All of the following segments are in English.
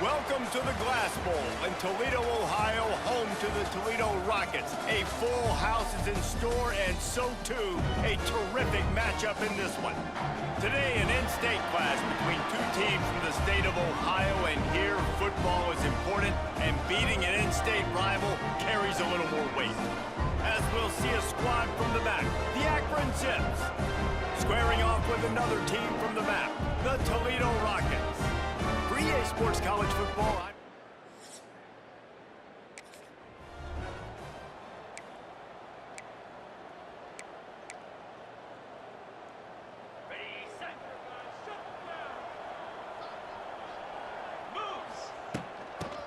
Welcome to the Glass Bowl in Toledo, Ohio, home to the Toledo Rockets. A full house is in store, and so too a terrific matchup in this one. Today, an in-state clash between two teams from the state of Ohio, and here football is important, and beating an in-state rival carries a little more weight. As we'll see a squad from the back, the Akron Zips, squaring off with another team from the map, the Toledo Rockets. For EA Sports College Football,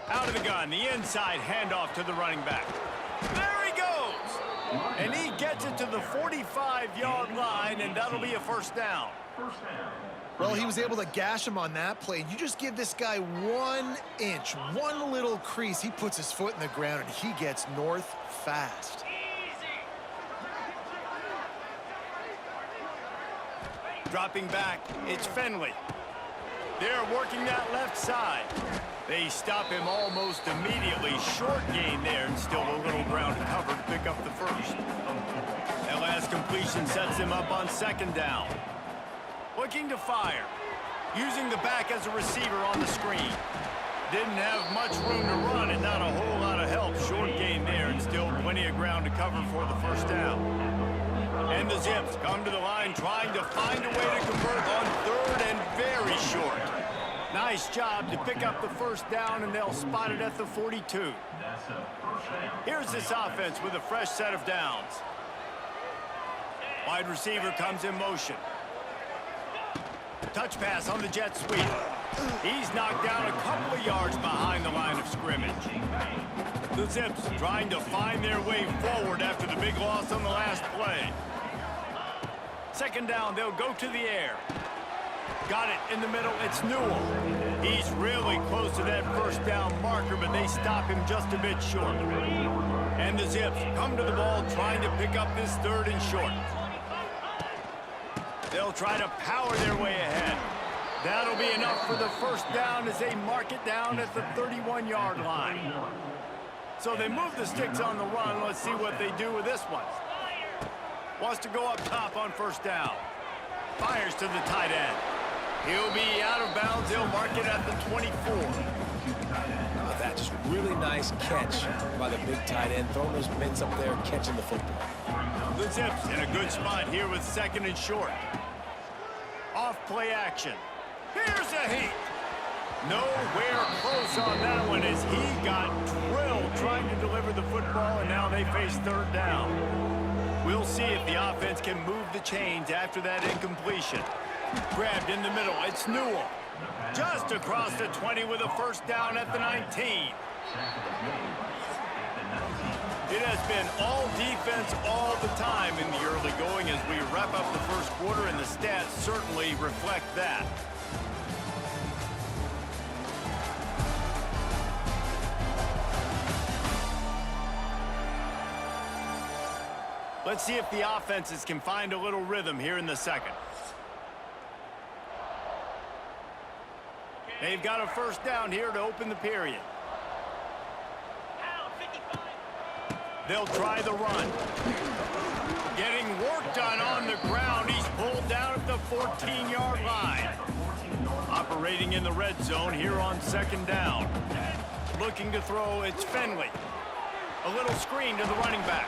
out of the gun, the inside handoff to the running back. There he goes! And he gets it to the 45-yard line, and that'll be a first down. Well, he was able to gash him on that play. You just give this guy 1 inch, one little crease. He puts his foot in the ground, and he gets north fast. Dropping back, it's Finley. They're working that left side. They stop him almost immediately. Short gain there, and still a little ground to cover to pick up the first. That last completion sets him up on second down. Looking to fire. Using the back as a receiver on the screen. Didn't have much room to run and not a whole lot of help. Short gain there, and still plenty of ground to cover for the first down. And the Zips come to the line trying to find a way to convert on third and very short. Nice job to pick up the first down, and they'll spot it at the 42. Here's this offense with a fresh set of downs. Wide receiver comes in motion. Touch pass on the jet sweep. He's knocked down a couple of yards behind the line of scrimmage. The Zips trying to find their way forward after the big loss on the last play. Second down, they'll go to the air. Got it in the middle, it's Newell. He's really close to that first down marker, but they stop him just a bit short. And the Zips come to the ball trying to pick up this third and short. They'll try to power their way ahead. That'll be enough for the first down as they mark it down at the 31-yard line. So they move the sticks on the run. Let's see what they do with this one. Wants to go up top on first down. Fires to the tight end. He'll be out of bounds. They'll mark it at the 24. Oh, that's just really nice catch by the big tight end. Throwing those mitts up there, catching the football. The Zips in a good spot here with second and short. Off play action. Here's a heat. Nowhere close on that one as he got drilled trying to deliver the football, and now they face third down. We'll see if the offense can move the chains after that incompletion. Grabbed in the middle, it's Newell. Just across the 20 with a first down at the 19. It has been all defense all the time in the early going as we wrap up the first quarter, and the stats certainly reflect that. Let's see if the offenses can find a little rhythm here in the second. They've got a first down here to open the period. They'll try the run. Getting work done on the ground. He's pulled down at the 14-yard line. Operating in the red zone here on second down. Looking to throw, it's Finley. A little screen to the running back.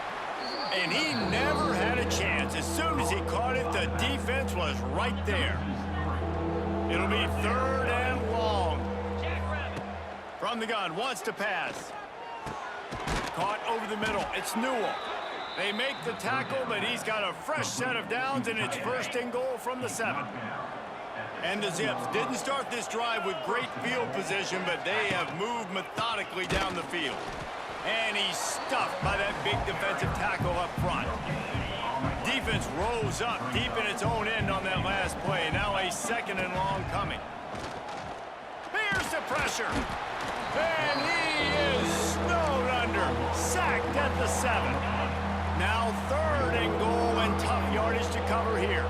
And he never had a chance. As soon as he caught it, the defense was right there. It'll be third and long. From the gun, wants to pass. Caught over the middle, it's Newell. They make the tackle, but he's got a fresh set of downs, and it's first and goal from the 7. And the Zips didn't start this drive with great field position, but they have moved methodically down the field. And he's stuffed by that big defensive tackle up front. Defense rose up deep in its own end on that last play. Now a second and long coming. Here's the pressure. And he is snowed under. Sacked at the 7. Now third and goal, and tough yardage to cover here.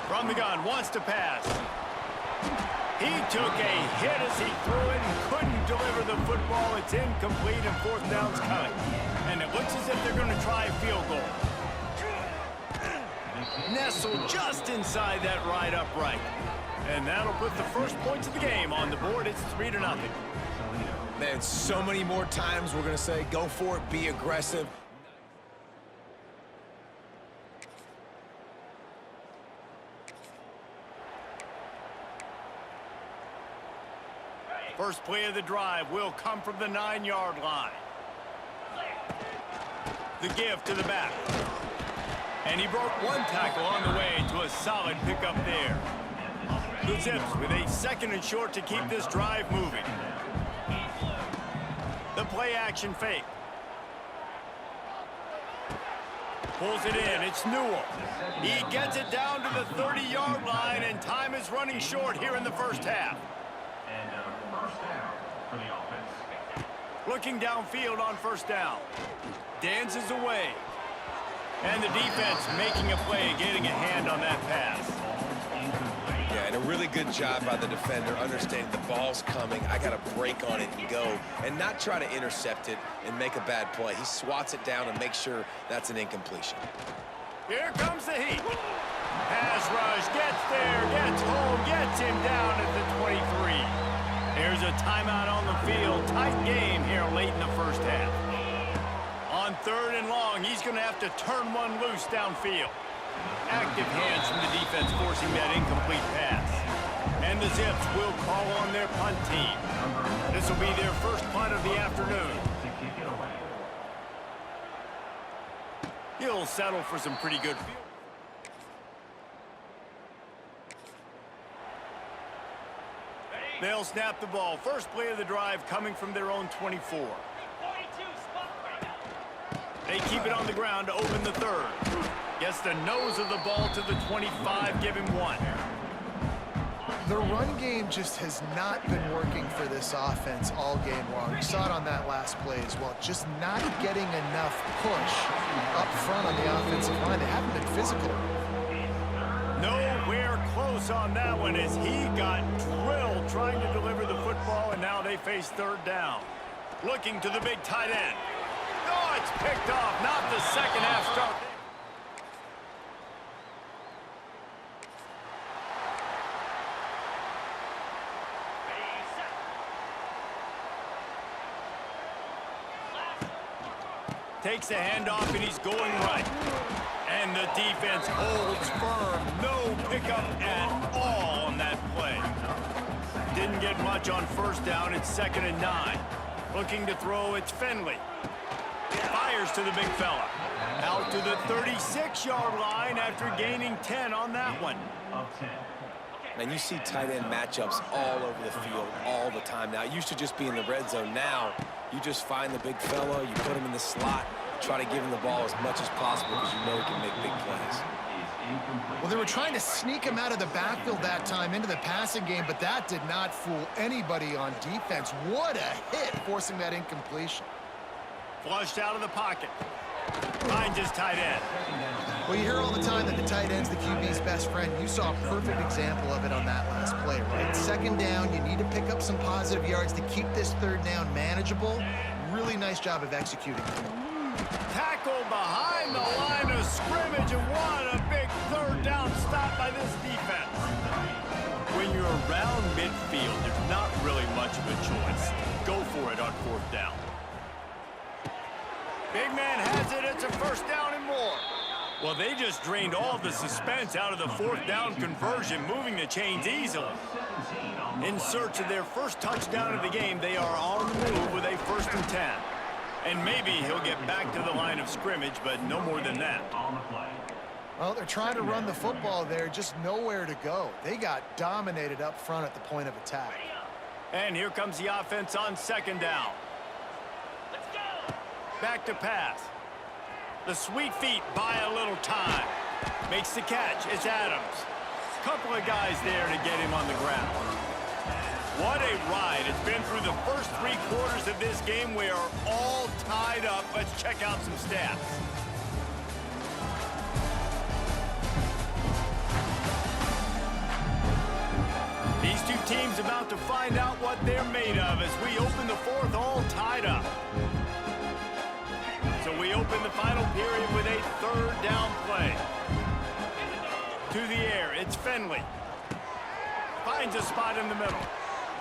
From the gun, wants to pass. He took a hit as he threw it and couldn't deliver the football. It's incomplete and fourth down's coming. And it looks as if they're going to try a field goal. Nestled just inside that right upright. And that'll put the first points of the game on the board. It's 3-0. Man, so many more times we're going to say, go for it, be aggressive. First play of the drive will come from the 9-yard line. The give to the back. And he broke one tackle on the way to a solid pickup there. The Zips with a 2nd and short to keep this drive moving. The play action fake. Pulls it in. It's Newell. He gets it down to the 30-yard line, and time is running short here in the first half. Looking downfield on first down. Dances away. And the defense making a play, getting a hand on that pass. Yeah, and a really good job by the defender, understanding the ball's coming. I got to break on it and go, and not try to intercept it and make a bad play. He swats it down and makes sure that's an incompletion. Here comes the heat. Pass rush, gets there, gets home, gets him down at the 23. There's a timeout on the field. Tight game here late in the first half. On 3rd and long, he's going to have to turn one loose downfield. Active hands from the defense forcing that incomplete pass. And the Zips will call on their punt team. This will be their first punt of the afternoon. He'll settle for some pretty good field. They'll snap the ball. First play of the drive coming from their own 24. They keep it on the ground to open the 3rd. Gets the nose of the ball to the 25, give him 1. The run game just has not been working for this offense all game long. You saw it on that last play as well. Just not getting enough push up front on the offensive line. They haven't been physical. Nowhere close on that one as he got drilled trying to deliver the football, and now they face 3rd down. Looking to the big tight end. Oh, it's picked off. Not the second half start. Takes a handoff, and he's going right. And the defense holds firm. No pickup at all on that play. Didn't get much on first down. It's 2nd and 9. Looking to throw, it's Finley. Fires to the big fella. Out to the 36-yard line after gaining 10 on that one. Man, you see tight end matchups all over the field all the time now. It used to just be in the red zone. Now, you just find the big fella, you put him in the slot, try to give him the ball as much as possible because you know he can make big plays. Well, they were trying to sneak him out of the backfield that time into the passing game, but that did not fool anybody on defense. What a hit, forcing that incompletion. Flushed out of the pocket. Finds his tight end. Well, you hear all the time that the tight end's the QB's best friend. You saw a perfect example of it on that last play, right? 2nd down, you need to pick up some positive yards to keep this 3rd down manageable. Really nice job of executing. Tackle behind the line of scrimmage, and what a big 3rd down stop by this defense. When you're around midfield, there's not really much of a choice. Go for it on 4th down. Big man has it. It's a 1st down and more. Well, they just drained all the suspense out of the 4th down conversion, moving the chains easily. In search of their first touchdown of the game, they are on the move with a 1st and 10. And maybe he'll get back to the line of scrimmage, but no more than that. Well, they're trying to run the football there, just nowhere to go. They got dominated up front at the point of attack. And here comes the offense on 2nd down. Back to pass. The sweet feet buy a little time. Makes the catch. It's Adams. Couple of guys there to get him on the ground. What a ride. It's been through the first 3 quarters of this game. We are all tied up. Let's check out some stats. These two team's about to find out what they're made of as we open the fourth all tied up. So we open the final period with a third down play. To the air, it's Finley. Finds a spot in the middle.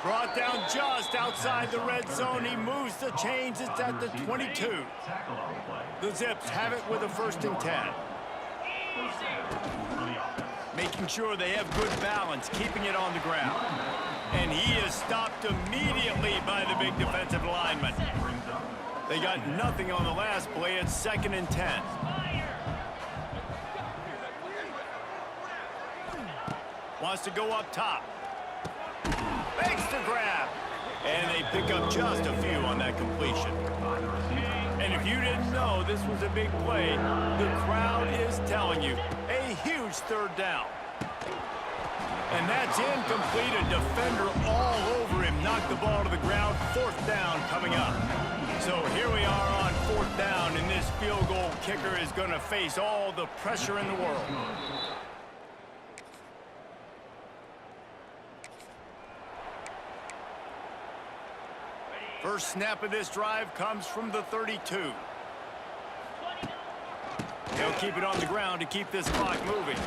Brought down just outside the red zone. He moves the chains. It's at the 22. The Zips have it with a 1st and 10. Making sure they have good balance, keeping it on the ground. And he is stopped immediately by the big defensive lineman. They got nothing on the last play. It's 2nd and 10. Wants to go up top. Makes the grab. And they pick up just a few on that completion. And if you didn't know this was a big play, the crowd is telling you a huge 3rd down. And that's incomplete. A defender all over him. Knocked the ball to the ground. 4th down coming up. So here we are on 4th down, and this field goal kicker is going to face all the pressure in the world. First snap of this drive comes from the 32. He'll keep it on the ground to keep this clock moving.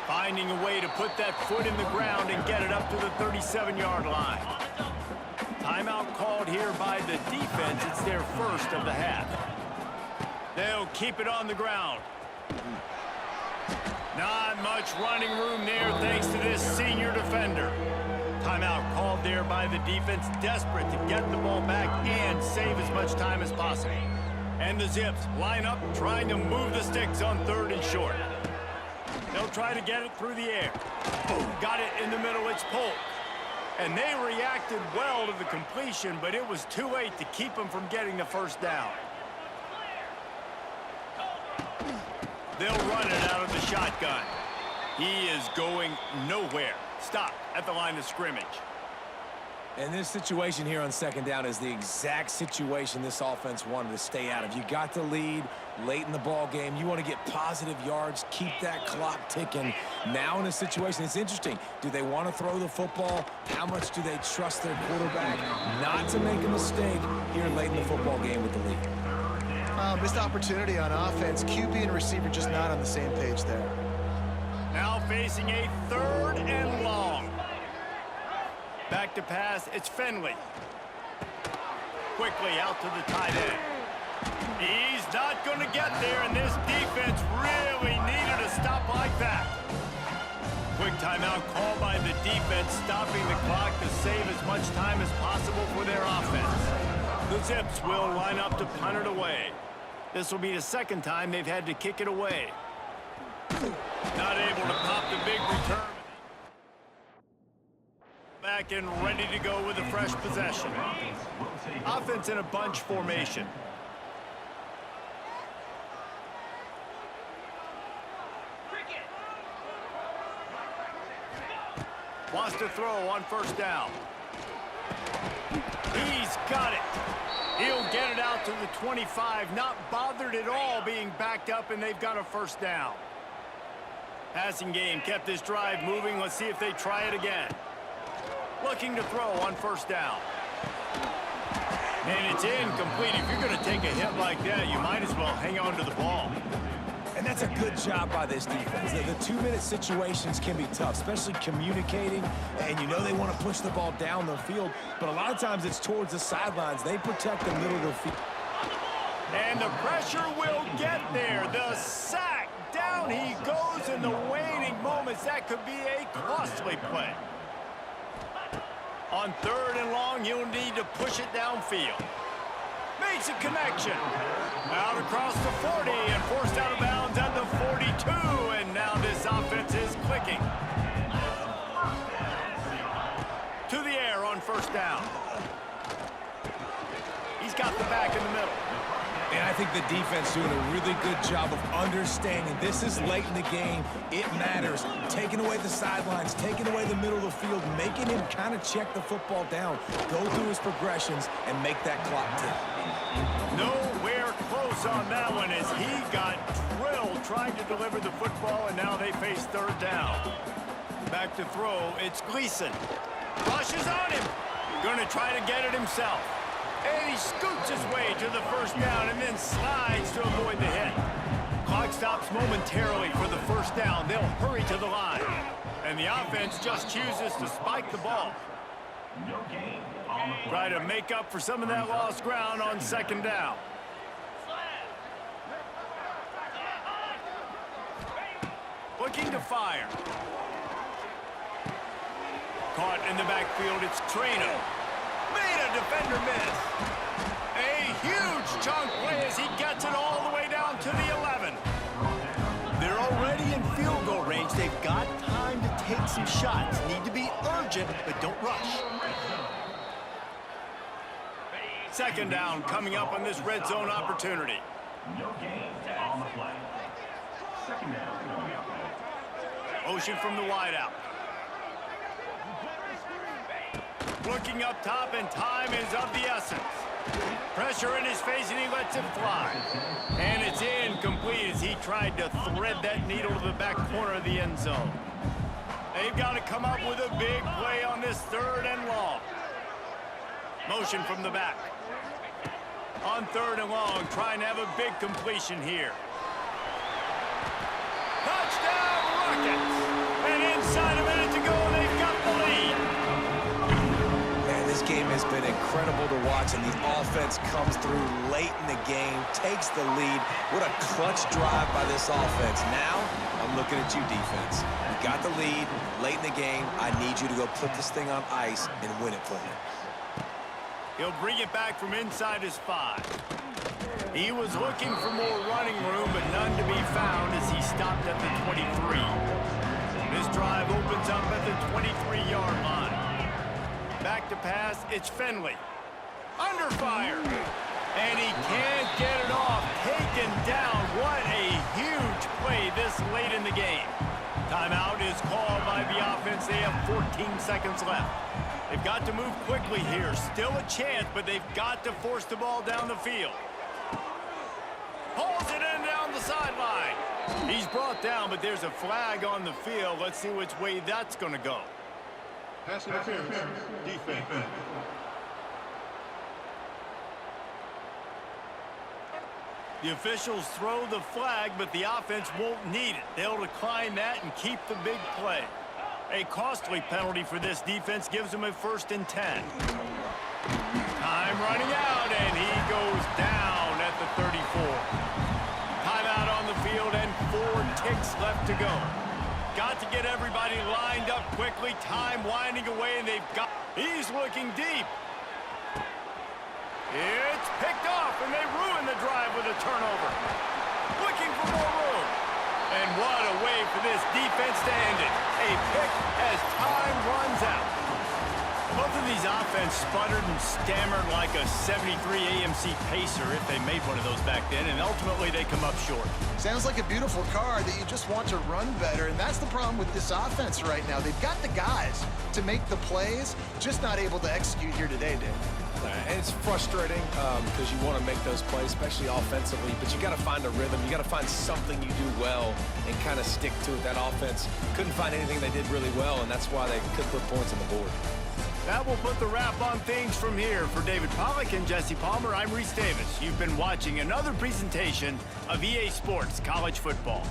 Finding a way to put that foot in the ground and get it up to the 37-yard line. Timeout called here by the defense. It's their first of the half. They'll keep it on the ground. Not much running room there thanks to this senior defender. Timeout called there by the defense, desperate to get the ball back and save as much time as possible. And the Zips line up, trying to move the sticks on 3rd and short. They'll try to get it through the air. Got it in the middle, it's Polk. And they reacted well to the completion, but it was too late to keep them from getting the 1st down. They'll run it out of the shotgun. He is going nowhere. Stop at the line of scrimmage. And this situation here on 2nd down is the exact situation this offense wanted to stay out of. You got the lead late in the ball game. You want to get positive yards, keep that clock ticking. Now in a situation, it's interesting. Do they want to throw the football? How much do they trust their quarterback not to make a mistake here late in the football game with the lead? Missed opportunity on offense. QB and receiver just not on the same page there. Now facing a 3rd and long. Back to pass, it's Finley. Quickly out to the tight end. He's not going to get there, and this defense really needed a stop like that. Quick timeout called by the defense, stopping the clock to save as much time as possible for their offense. The Zips will line up to punt it away. This will be the 2nd time they've had to kick it away. Not able to pop the big return. Back and ready to go with a fresh possession. Offense in a bunch formation. Wants to throw on 1st down. He's got it. He'll get it out to the 25. Not bothered at all being backed up, and they've got a 1st down. Passing game kept this drive moving. Let's see if they try it again. Looking to throw on 1st down. And it's incomplete. If you're going to take a hit like that, you might as well hang on to the ball. And that's a good job by this defense. The 2-minute situations can be tough, especially communicating. And you know they want to push the ball down the field, but a lot of times it's towards the sidelines. They protect the middle of the field. And the pressure will get there. The sack. Down he goes in the waning moments. That could be a costly play. On 3rd and long, he'll need to push it downfield. Makes a connection. Out across the 40 and forced out of bounds at the 42. And now this offense is clicking. To the air on 1st down. He's got the back in the middle. And I think the defense doing a really good job of understanding this is late in the game. It matters. Taking away the sidelines, taking away the middle of the field, making him kind of check the football down, go through his progressions, and make that clock tick. Nowhere close on that one as he got drilled trying to deliver the football, and now they face 3rd down. Back to throw, it's Gleason. Rushes on him. Going to try to get it himself. And he scoots his way to the first down and then slides to avoid the hit. Clock stops momentarily for the first down. They'll hurry to the line. And the offense just chooses to spike the ball. Try to make up for some of that lost ground on second down. Looking to fire. Caught in the backfield, it's Trainer. Made a defender miss. A huge chunk play as he gets it all the way down to the 11. They're already in field goal range. They've got time to take some shots. Need to be urgent, but don't rush. Second down coming up on this red zone opportunity. Motion from the wideout. Looking up top, and time is of the essence. Pressure in his face, and he lets it fly. And it's incomplete as he tried to thread that needle to the back corner of the end zone. They've got to come up with a big play on this third and long. Motion from the back. On third and long, trying to have a big completion here. Touchdown, Rockets! And inside a minute to go, they've got the lead. Man, this game has been incredible to watch, and the offense comes through late in the game, takes the lead. What a clutch drive by this offense. Now, I'm looking at you, defense. You got the lead late in the game. I need you to go put this thing on ice and win it for me. He'll bring it back from inside his 5. He was looking for more running room, but none to be found as he stopped at the 23. This drive opens up at the 23-yard line. Back to pass, it's Finley. Under fire. And he can't get it off. Taken down. What a huge play this late in the game. Timeout is called by the offense. They have 14 seconds left. They've got to move quickly here. Still a chance, but they've got to force the ball down the field. Pulls it in down the sideline. He's brought down, but there's a flag on the field. Let's see which way that's going to go. Pass interference, defense. The officials throw the flag, but the offense won't need it. They'll decline that and keep the big play. A costly penalty for this defense gives them a 1st and 10. Time running out, and he goes down at the 34. Timeout on the field, and 4 ticks left to go. Got to get everybody lined up quickly. Time winding away, and they've got... He's looking deep. It's picked off, and they ruin the drive with a turnover. Looking for more room. And what a way for this defense to end it. A pick as time runs out. Both of these offense sputtered and stammered like a 73 AMC Pacer if they made one of those back then, and ultimately they come up short. Sounds like a beautiful car that you just want to run better, and that's the problem with this offense right now. They've got the guys to make the plays, just not able to execute here today, Dave. And it's frustrating because you want to make those plays, especially offensively, but you got to find a rhythm. You got to find something you do well and kind of stick to it. That offense couldn't find anything they did really well, and that's why they couldn't put points on the board. That will put the wrap on things from here. For David Pollack and Jesse Palmer, I'm Reese Davis. You've been watching another presentation of EA Sports College Football.